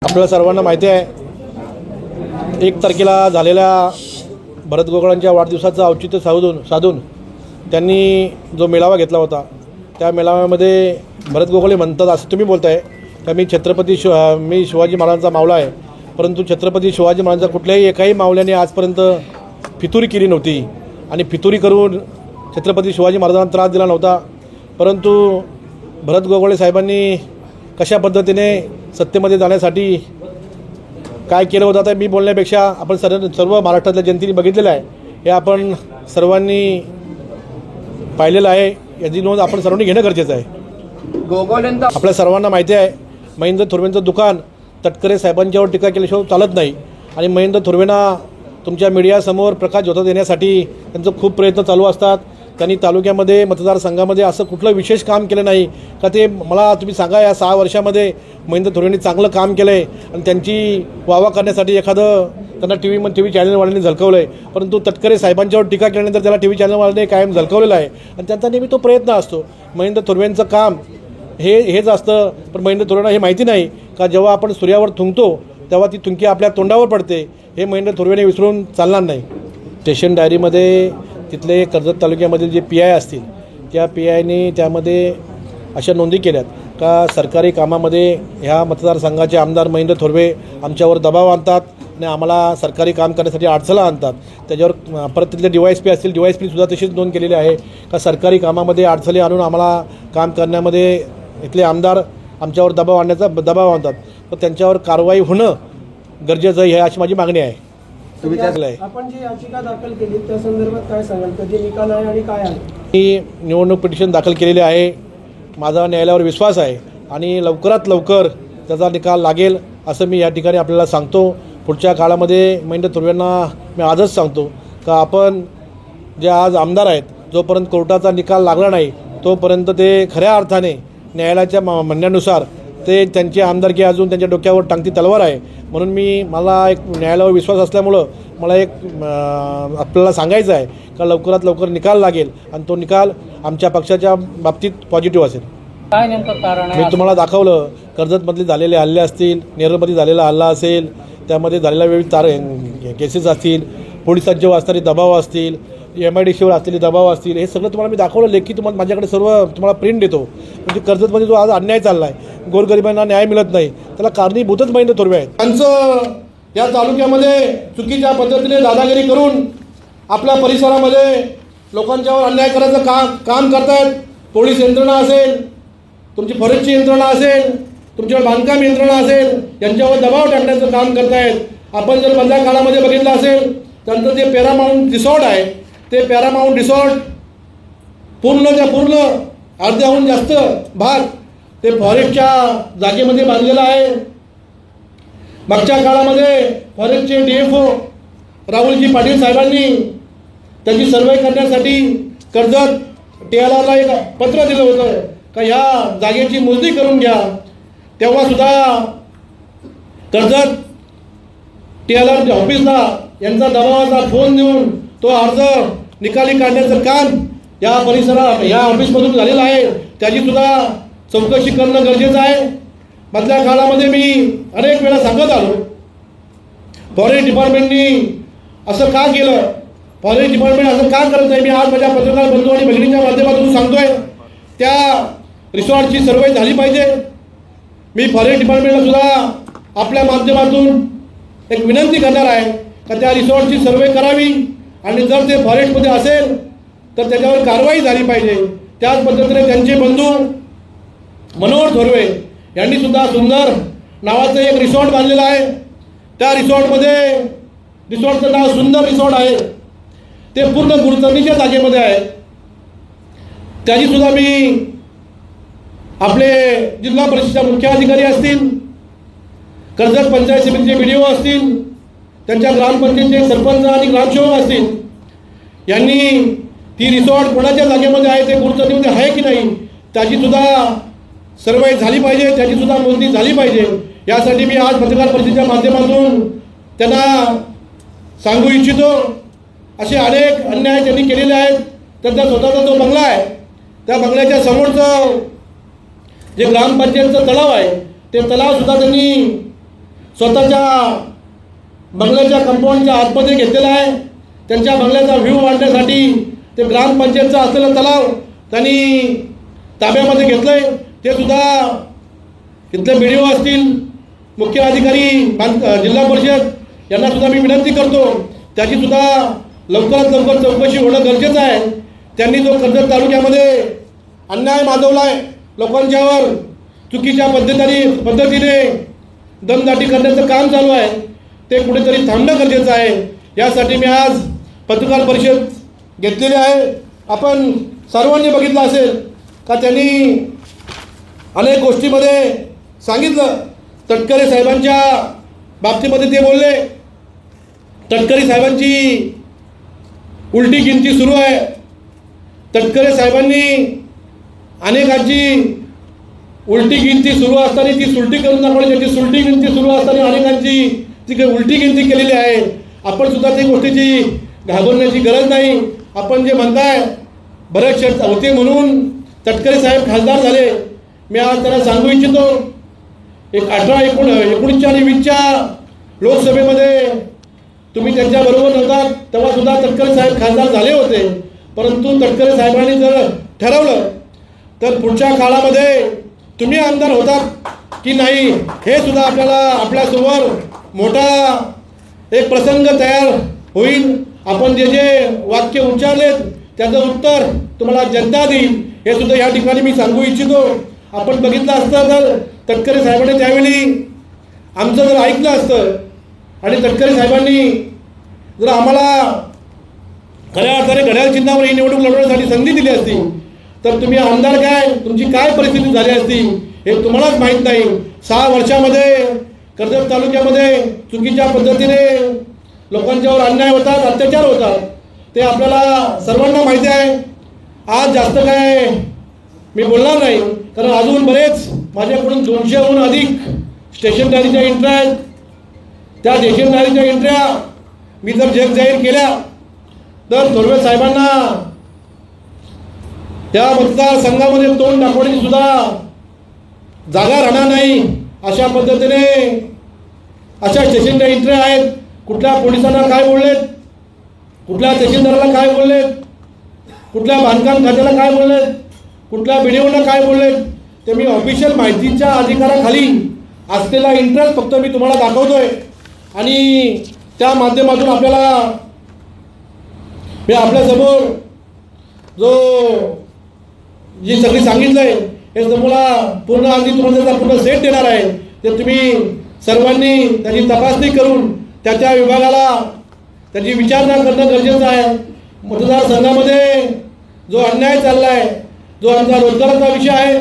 आपल्याला सर्वांना माहिती आहे 1 तारखेला झालेल्या भरत गोगोळांच्या वाढदिवसाचं औचित्य साधून त्यांनी जो मेळावा घेतला होता त्या मेळाव्यामध्ये भरत गोगोळे म्हणतात असं तुम्ही बोलताय का मी शिवाजी महाराजांचा मावळा आहे, परंतु छत्रपती शिवाजी महाराजांचा कुठल्याही एकाही मावल्याने आजपर्यंत फितुरी केली नव्हती आणि फितुरी करून छत्रपती शिवाजी महाराजांना त्रास दिला नव्हता। परंतु भरत गोगोळे साहेबांनी कशा पद्धतीने सत्तेमध्ये जाण्यासाठी काय केलं होतं तर मी बोलण्यापेक्षा आपण सर्व महाराष्ट्रातल्या जनतेने बघितलेलं आहे, हे आपण सर्वांनी पाहिलेलं आहे, याची नोंद आपण सर्वांनी घेणं गरजेचं आहे। गोगोळेंचा आपल्या सर्वांना माहिती आहे महेंद्र थोरवेंचं दुकान तटकरे साहेबांच्यावर टीका केल्याशिवाय चालत नाही आणि महेंद्र थोरवेंना तुमच्या मीडियासमोर प्रकाश झोतात देण्यासाठी त्यांचं खूप प्रयत्न चालू असतात। त्यांनी तालुक्यामध्ये मतदारसंघामध्ये असं कुठलं विशेष काम केलं नाही का ते मला तुम्ही सांगा या 6 वर्षामध्ये महेंद्र थोरवेंनी चांगलं काम केलं आहे आणि त्यांची वावा करण्यासाठी एखादं त्यांना टीव्ही चॅनलवाल्यांनी झलकवलं आहे, परंतु तटकरे साहेबांच्यावर टीका केल्यानंतर त्याला टीव्ही चॅनलवाल्यांनी कायम झलकवलेलं आहे आणि त्यांचा नेहमी तो प्रयत्न असतो। महेंद्र थोरवेंचं काम हेच असतं, पण महेंद्र थोरवेंना हे माहिती नाही का जेव्हा आपण सूर्यावर थुंकतो तेव्हा ती थुंकी आपल्या तोंडावर पडते, हे महेंद्र थोरवेने विसरून चालणार नाही। स्टेशन डायरीमध्ये तिथले कर्जत तालुक्यामधील जे PI असतील त्या PIने त्यामध्ये अशा नोंदी केल्यात का सरकारी कामामध्ये ह्या मतदारसंघाचे आमदार महेंद्र थोरवे आमच्यावर दबाव आणतात आणि आम्हाला सरकारी काम करण्यासाठी अडचणी आणतात। त्याच्यावर परत तिथले DYSP असतील DYSPसुद्धा तशीच नोंद केलेली आहे का सरकारी कामामध्ये अडचणी आणून आम्हाला काम करण्यामध्ये इथले आमदार आमच्यावर दबाव आणतात, तर त्यांच्यावर कारवाई होणं गरजेचं आहे, अशी माझी मागणी आहे। आपण जी याचिका दाखल केली त्या संदर्भात काय सांगाल, कधी निकाल आहे आणि काय आहे? मी निवडणूक पिटिशन दाखल केलेली आहे, माझा न्यायालयावर विश्वास आहे आणि लवकरात लवकर त्याचा निकाल लागेल असं मी या ठिकाणी आपल्याला सांगतो। पुढच्या काळामध्ये महेंद्र थोरवेंना मी आजच सांगतो का आपण जे आज आमदार आहेत जोपर्यंत कोर्टाचा निकाल लागला नाही तोपर्यंत ते खऱ्या अर्थाने न्यायालयाच्या म्हणण्यानुसार ते त्यांची आमदारकी अजून त्यांच्या डोक्यावर टांगती तलवार आहे, म्हणून मला एक न्यायालयावर विश्वास असल्यामुळं मला एक आपल्याला सांगायचं आहे का लवकरात लवकर निकाल लागेल आणि तो निकाल आमच्या पक्षाच्या बाबतीत पॉझिटिव्ह असेल। काय नेमकं कारण आहे? मी तुम्हाला दाखवलं कर्जतमधले झालेले हल्ले असतील, नेरळमध्ये झालेला हल्ला असेल, त्यामध्ये झालेल्या विविध केसेस असतील, पोलिसांच्यावर असणारे दबाव असतील, MIDCवर असलेले दबाव असतील, हे सगळं तुम्हाला मी दाखवलं लेखी तुम्हाला माझ्याकडे सर्व तुम्हाला प्रिंट देतो। म्हणजे कर्जतमध्ये जो आज अन्याय चालला आहे, गोरगरिबांना न्याय मिळत नाही, त्याला कारणीभूतच महेंद्र थोरवे आहेत। त्यांचं या तालुक्यामध्ये चुकीच्या पद्धतीने दादागिरी करून आपल्या परिसरामध्ये लोकांच्यावर अन्याय करायचं काम करतायत। पोलीस यंत्रणा असेल, तुमची फॉरेस्टची यंत्रणा असेल, तुमच्यावर बांधकाम यंत्रणा असेल, यांच्यावर दबाव टाकण्याचं काम करतायत। आपण जर मधल्या काळामध्ये बघितलं असेल त्यांचं जे पॅरामाउंट रिसॉर्ट आहे ते पॅरामाउंट रिसॉर्ट पूर्ण अर्ध्याहून जास्त भाग ते फॉरेस्टच्या जागेमध्ये बांधलेला आहे। मागच्या काळामध्ये फॉरेस्टचे DFO राहुलजी पाटील साहेबांनी त्याची सर्वे करण्यासाठी कर्जत TLRला एक पत्र दिलं होतं का ह्या जागेची मोजणी करून घ्या, तेव्हासुद्धा कर्जत TLR ऑफिसला यांचा दबावाचा फोन देऊन तो अर्ज निकाली काढण्याचं काम या ऑफिसमधून झालेलं आहे, त्याचीसुद्धा चौकशी करणं गरजेचं आहे। मधल्या काळामध्ये मी अनेक वेळा सांगत आलो फॉरेस्ट डिपार्टमेंटनी असं का केलं, फॉरेस्ट डिपार्टमेंट असं का करत नाही। मी आज माझ्या पत्रकार बंधू आणि भगिनींच्या माध्यमातून सांगतोय त्या रिसॉर्टची सर्वे झाली पाहिजे। मी फॉरेस्ट डिपार्टमेंटला सुद्धा आपल्या माध्यमातून एक विनंती करणार आहे का त्या रिसॉर्टची सर्वे करावी आणि जर ते फॉरेस्टमध्ये असेल तर त्याच्यावर कारवाई झाली पाहिजे। त्याच पद्धतीने त्यांचे बंधू मनोहर थोरवे यांनी सुद्धा सुंदर नावाचं एक रिसॉर्ट बांधलेलं आहे। त्या रिसॉर्टचं नाव सुंदर रिसॉर्ट आहे, ते पूर्ण गुरुचरणीच्या जागेमध्ये आहे। त्याचीसुद्धा मी आपले जिल्हा परिषदेच्या मुख्याधिकारी असतील, कर्जत पंचायत समितीचे BDO असतील, त्यांच्या ग्रामपंचायतीचे सरपंच आणि ग्रामसेवक असतील, यांनी ती रिसॉर्ट कोणाच्या जागेमध्ये आहे ते गुरुचरणीमध्ये आहे की नाही त्याचीसुद्धा सर्वे झाली पाहिजे, त्याचीसुद्धा मोजणी झाली पाहिजे। यासाठी मी आज पत्रकार परिषदेच्या माध्यमातून त्यांना सांगू इच्छितो असे अनेक अन्याय त्यांनी केलेले आहेत। त्यांचा स्वतःचा जो बंगला आहे त्या बंगल्याच्या समोरचं जे ग्रामपंचायतचं तलाव आहे ते तलावसुद्धा त्यांनी स्वतःच्या बंगल्याच्या कंपाऊंडच्या आतमध्ये घेतलेला आहे. त्यांच्या बंगल्याचा व्ह्यू वाढण्यासाठी ते ग्रामपंचायतचा असलेला तलाव त्यांनी ताब्यामध्ये घेतलं आहे. ते सुद्धा इथले बी डी ओ असतील, मुख्य अधिकारी जिल्हा परिषद यांना सुद्धा मी विनंती करतो, त्याचीसुद्धा लवकरात लवकर चौकशी होणं गरजेचं आहे. त्यांनी जो कर्जत तालुक्यामध्ये अन्याय माजवला आहे, लोकांच्यावर चुकीच्या पद्धतीने दमदाटी करण्याचं काम चालू आहे, ते कुठेतरी थांबणं गरजेचं आहे. यासाठी मी आज पत्रकार परिषद घेतलेली आहे. आपण सर्वांनी बघितलं असेल का त्यांनी अनेक गोष्टीमध्ये सांगितलं. तटकरे साहेबांच्या बाबतीमध्ये ते बोलले, तटकरे साहेबांची उलटी गिनती सुरू आहे. तटकरे साहेबांनी अनेकांची उलटी गिनती सुरू असताना ती सुलटी करून दाखवली, त्याची सुलटी गिनती सुरू असताना अनेकांची ती उलटी गिनती केलेली आहे. आपण सुद्धा त्या गोष्टीची घाबरण्याची गरज नाही. आपण जे म्हणताय बरेच शेत होते म्हणून तटकरे साहेब खासदार झाले. मी आज त्यांना सांगू इच्छितो, 19 आणि 20च्या लोकसभेमध्ये तुम्ही त्यांच्याबरोबर नव्हतात, तेव्हा सुद्धा तटकरे साहेब खासदार झाले होते. परंतु तटकरे साहेबांनी जर ठरवलं तर पुढच्या काळामध्ये तुम्ही आमदार होतात की नाही हे सुद्धा आपल्यासमोर मोठा एक प्रसंग तयार होईल. आपण जे वाक्य उच्चारलेत त्याचं उत्तर तुम्हाला जनता देईल हे सुद्धा या ठिकाणी मी सांगू इच्छितो. आपण बघितलं असतं तर तटकरे साहेबांनी त्यावेळी आमचं जर ऐकलं असतं आणि तटकरे साहेबांनी जर आम्हाला खऱ्या अर्थाने घड्याळ चिन्हावर ही निवडणूक लढवण्यासाठी संधी दिली असती तर तुम्ही आमदार काय, तुमची काय परिस्थिती झाली असती हे तुम्हालाच माहीत नाही. 6 वर्षामध्ये कर्जत तालुक्यामध्ये चुकीच्या पद्धतीने लोकांच्यावर अन्याय होतात, अत्याचार होतात, ते आपल्याला सर्वांना माहिती आहे. आज जास्त काय मी बोलणार नाही, कारण अजून बरेच माझ्याकडून 200हून अधिक स्टेशन डायरीच्या एंट्र्या आहेत. त्या स्टेशन डायरीच्या एंट्र्या मी जर जाहीर केल्या तर थोरवे साहेबांना त्या मतदारसंघामध्ये तोंड दाखवण्याची सुद्धा जागा राहणार नाही. अशा पद्धतीने अशा स्टेशनच्या एंट्र्या आहेत. कुठल्या पोलिसांना काय बोललेत, कुठल्या तहसीलदाराला काय बोललेत, कुठल्या बांधकाम खात्याला काय बोललेत, कुठल्या बीडीओला काय बोललेत, ते मी ऑफिशियल माहितीच्या अधिकाराखाली असलेला इंटरेस्ट फक्त मी तुम्हाला दाखवतोय. आणि त्या माध्यमातून मी आपल्यासमोर जी सगळी सांगितलं आहे हे तुम्हाला पूर्ण अगदी तुम्हाला पूर्ण सेट देणार आहे. ते तुम्ही सर्वांनी त्याची तपासणी करून त्या विभागाला त्याची विचारणा करणं गरजेचं आहे. मतदारसंघामध्ये जो अन्याय चालला आहे, जो आमचा रोजगाराचा विषय आहे,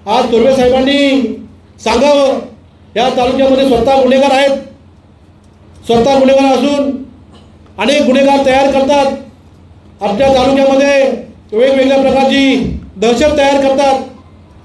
आज थोरवे साहेबांनी सांगावं. या तालुक्यामध्ये स्वतः गुन्हेगार आहेत, स्वतः गुन्हेगार असून अनेक गुन्हेगार तयार करतात. आपल्या तालुक्यामध्ये वेगवेगळ्या प्रकारची दहशत तयार करतात.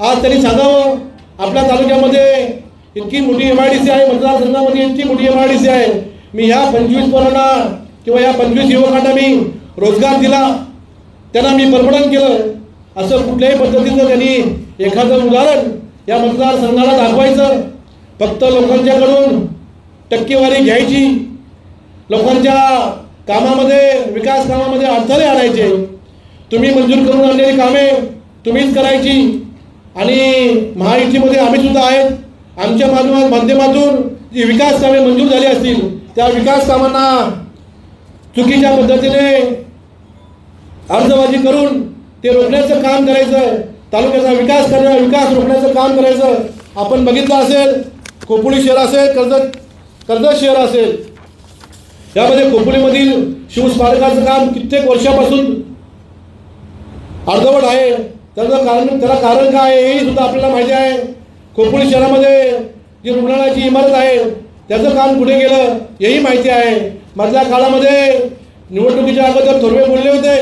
आज त्यांनी सांगावं, आपल्या तालुक्यामध्ये इतकी मोठी MIDC आहे, मतदारसंघामध्ये इतकी मोठी MIDC आहे, मी ह्या 25 पोरांना किंवा या 25 युवकांना मी रोजगार दिला, त्यांना मी परमनंट केलं. असं कुठल्याही पद्धतीचं त्यांनी एखादं उदाहरण या मतदारसंघाला दाखवायचं. फक्त लोकांच्याकडून टक्केवारी घ्यायची, लोकांच्या कामामध्ये विकास कामामध्ये अडथळे आणायचे. तुम्ही मंजूर करून आणलेली कामे तुम्हीच करायची. आणि महायुतीमध्ये आम्ही सुद्धा आहेत. आमच्या माध्यमातून जी विकास कामे मंजूर झाली असतील त्या विकास कामांना चुकीच्या पद्धतीने अर्जबाजी करून ते रोखण्याचं काम करायचं. तालुक्याचा विकास रोखण्याचं काम करायचं. आपण बघितलं असेल, खोपोली शहर असेल, कर्जत शहर असेल, यामध्ये खोपोलीमधील शिवस्मारकाचं काम कित्येक वर्षापासून अर्धवट आहे. त्याला कारण काय आहे हेही सुद्धा आपल्याला माहिती आहे. खोपोली शहरामध्ये जी रुग्णालयाची इमारत आहे त्याचं काम कुठे गेलं हेही माहिती आहे. मधल्या काळामध्ये निवडणुकीच्या अगोदर थोरवे बोलले होते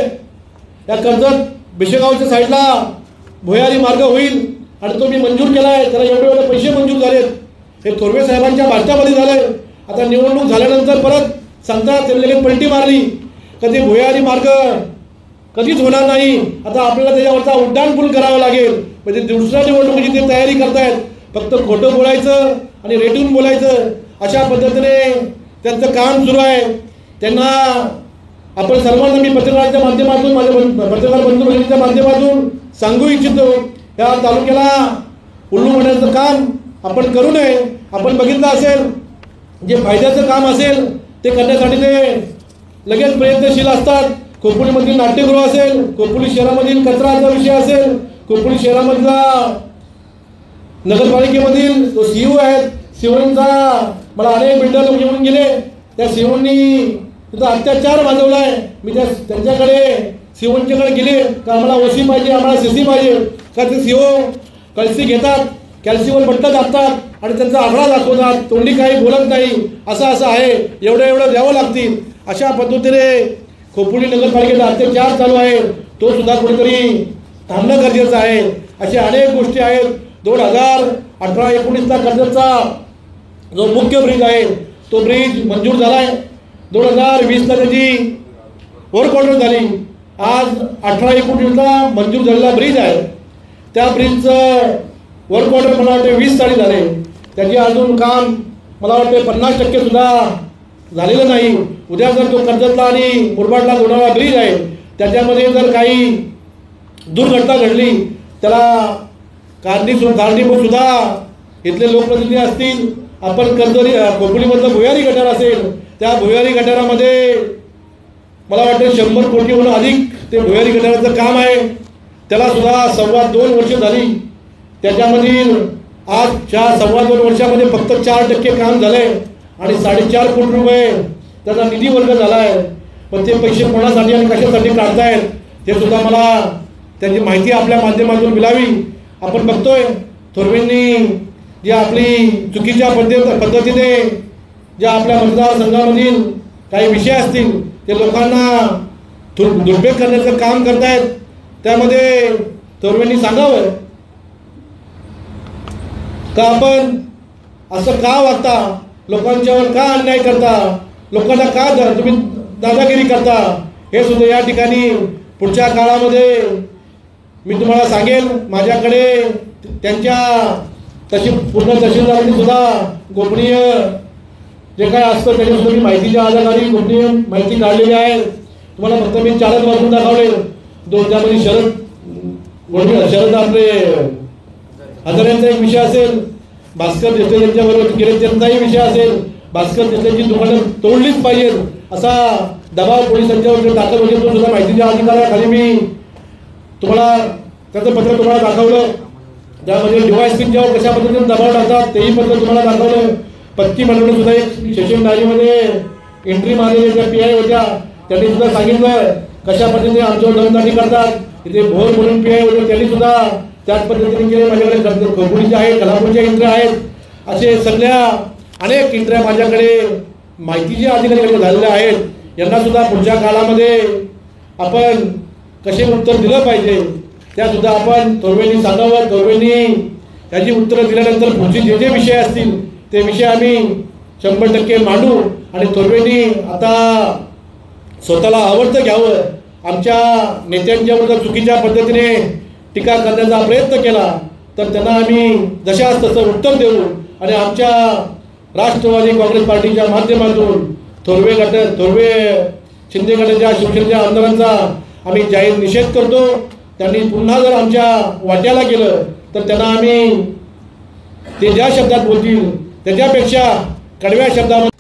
या कर्जत बेशेगावच्या साईडला भुयारी मार्ग होईल आणि तो मी मंजूर केला आहे, त्याला एवढे पैसे मंजूर झालेत. हे थोरवे साहेबांच्या भाषणामध्ये झाले. आता निवडणूक झाल्यानंतर परत सांगतात त्यांनी लगेच पलटी मारली, कधी भुयारी मार्ग कधीच होणार नाही. आता आपल्याला त्याच्यावरचा उड्डाणपूल करावं लागेल. म्हणजे दुसऱ्या निवडणुकीची ते तयारी करतायत. फक्त खोटं बोलायचं आणि रेटून बोलायचं अशा पद्धतीने त्यांचं काम सुरू आहे. त्यांना आपण सर्वांना मी पत्रकाराच्या माध्यमातून माझ्या पत्रकार बंधू भगिनीच्या माध्यमातून सांगू इच्छितो, या तालुक्याला उल्लू बनण्याचं काम आपण करू नये. आपण बघितलं असेल, जे फायद्याचं काम असेल ते करण्यासाठी ते लगेच प्रयत्नशील असतात. खोपोलीमधील नाट्यगृह असेल, खोपोली शहरामधील कचराचा विषय असेल, खोपोली शहरामधला नगरपालिकेमधील जो CEO आहेत, सीओंचा मला अनेक बिल्डर लोक येऊन गेले, त्या सीओंनी तिथं अत्याचार माजवला आहे. मी त्यांच्याकडे सीओंच्याकडे गेले का आम्हाला OC पाहिजे, आम्हाला CC पाहिजे. का ते CO कळशी घेतात, कॅल्सीवर बट्टा दाबतात आणि त्यांचा आकडा दाखवतात, तोंडी काही बोलत नाही, असं आहे, एवढं द्यावं लागतील. अशा पद्धतीने खोपोली नगरपालिकेचा अत्याचार चालू आहे, तो सुद्धा कुठेतरी थांबणं गरजेचं आहे. अशा अनेक गोष्टी आहेत. 2018-19चा कर्जतचा जो मुख्य ब्रिज आहे तो ब्रिज मंजूर झाला आहे. 2020ला त्याची वर्क ऑर्डर झाली. आज 18-19ला मंजूर झालेला ब्रिज आहे. त्या ब्रिजचं वर्क ऑर्डर मला वाटते 20 साली झाले. त्याचे अजून काम मला वाटते 50% सुद्धा झालेलं नाही. उद्या जर तो कर्जतला आणि मुरबाडला जोडणारा ब्रिज आहे, त्याच्यामध्ये जर काही दुर्घटना घडली, त्याला कारणीभूत सुद्धा इथले लोकप्रतिनिधी असतील. आपण खोपोलीमधलं भुयारी गटार असेल, त्या भुयारी गटारामध्ये मला वाटतं 100 कोटीहून अधिक ते भुयारी गटाराचं काम आहे. त्याला सुद्धा 2.25 वर्ष झाली. त्याच्यामधील आजच्या 2.25 वर्षामध्ये फक्त 4% काम झालं आहे आणि 4.5 कोटी रुपये त्याचा निधी वर्ग झाला आहे. पण ते पैसे कोणासाठी आणि कशासाठी काढतायत ते सुद्धा मला त्याची माहिती आपल्या माध्यमातून मिळावी. आपण बघतोय थोरवेंनी जी आपली चुकीच्या पद्धतीने ज्या आपल्या मतदारसंघामधील काही विषय असतील ते लोकांना दुर्भेद करण्याचं काम करतायत. त्यामध्ये थोरवेंनी सांगावं का आपण असं का वागता, लोकांच्यावर का अन्याय करता, लोकांना का तुम्ही दादागिरी करता, हे सुद्धा या ठिकाणी पुढच्या काळामध्ये मी तुम्हाला सांगेल. माझ्याकडे त्यांच्या पूर्ण तहसीलदारांनी सुद्धा गोपनीय जे काय असतं त्याच्यासुद्धा मी माहितीच्या आधाराने गोपनीय माहिती काढलेली आहे. तुम्हाला फक्त मी 4च वाचून दाखवले. त्यामध्ये शरद आपले हजाऱ्यांचा एक विषय असेल, भास्कर देशले यांच्याबरोबर केले त्यांचाही विषय असेल. भास्कर देशलेची दुकानं तोडलीच पाहिजेत असा दबाव पोलिसांच्यावर दाखल होते. तो सुद्धा माहितीच्या अधिकाराखाली मी तुम्हाला त्याचं पत्र तुम्हाला दाखवलं. त्यामध्ये DYSPंच्यावर कशा पद्धतीने दबाव टाकतात तेही पत्र तुम्हाला दाखवलं. पत्ती मंडळाने सुद्धा एक सेशन डायरीमध्ये एंट्री मारलेल्या ज्या PI होत्या त्यांनी सुद्धा सांगितलं कशा पद्धतीने आमच्यावर दमदाटी करतात. तिथे भोर म्हणून PI होते त्यांनी सुद्धा त्याच पद्धतीने केले. माझ्याकडे खोपोलीच्या आहेत, कलापूरच्या एंट्र्या आहेत, असे सगळ्या अनेक एंट्र्या माझ्याकडे माहितीच्या अधिकाऱ्यांकडे झालेल्या आहेत. यांना सुद्धा पुढच्या काळामध्ये आपण कसे उत्तर दिलं पाहिजे त्यासुद्धा आपण थोरवेंनी सांगावं. थोरवेंनी याची उत्तरं दिल्यानंतर पुढचे जे जे विषय असतील ते विषय आम्ही 100% मांडू. आणि थोरवेंनी आता स्वतःला आवडतं घ्यावं. आमच्या नेत्यांच्यावर जर चुकीच्या पद्धतीने टीका करण्याचा प्रयत्न केला तर त्यांना आम्ही जशास तसं उत्तर देऊ. आणि आमच्या राष्ट्रवादी काँग्रेस पार्टीच्या माध्यमातून थोरवे शिंदे गटाच्या शिवसेनेच्या आमदारांचा आम्ही जाहीर निषेध करतो. त्यांनी पुन्हा जर आमच्या वाट्याला गेलं तर त्यांना आम्ही ते ज्या शब्दात बोलतील त्याच्यापेक्षा कडव्या शब्दामध्ये